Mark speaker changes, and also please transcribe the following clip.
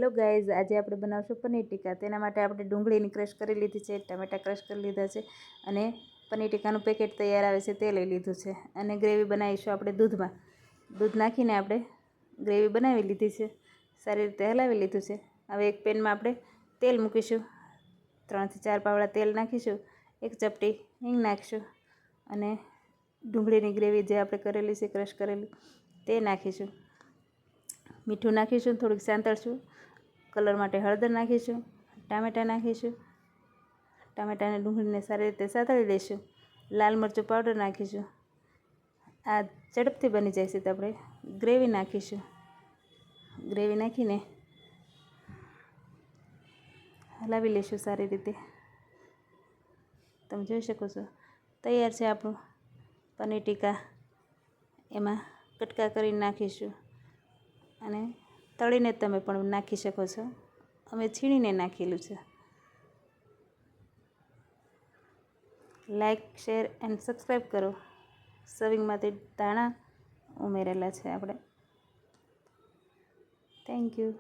Speaker 1: Hello guys, આજે આપણે બનાવશું પનીર ટીકા। તેના માટે આપણે ડુંગળીની ક્રશ કરી લીધી છે, ટમેટા ક્રશ કરી લીધા છે અને પનીર ટીકાનું પેકેટ તૈયાર આવે છે તે લઈ લીધું છે। અને ગ્રેવી બનાવીશું આપણે દૂધમાં। દૂધ નાખીને આપણે ગ્રેવી બનાવી લીધી છે, સારી રીતે હલાવી લીધું છે। હવે એક પેનમાં આપણે તેલ મૂકીશું, 3 થી 4 પાવડા તેલ નાખીશું, એક ચપટી હિંગ નાખીશું અને ડુંગળીની ગ્રેવી જે આપણે કરેલી છે ક્રશ કરેલી તે નાખીશું। મીઠું નાખીશું, થોડીક સાંતળશું, કલર માટે હળદર નાખીશું, ટામેટાં નાખીશું, ટામેટાં અને ડુંગળીને સારી રીતે સાતળી દઈશું। લાલ મરચું પાવડર નાખીશું। આ ઝડપથી બની જાય છે તો આપણે ગ્રેવી નાખીશું। ગ્રેવી નાખીને હલાવી લઈશું સારી રીતે। તમે જોઈ શકો છો તૈયાર છે આપણું પનીર ટીકા। એમાં કટકા કરીને નાખીશું અને તળીને તમે પણ નાખી શકો છો, અમે છીણીને નાખેલું છે। લાઈક, શેર એન્ડ સબસ્ક્રાઈબ કરો। સર્વિંગમાંથી ધાણા ઉમેરેલા છે આપણે। Thank you.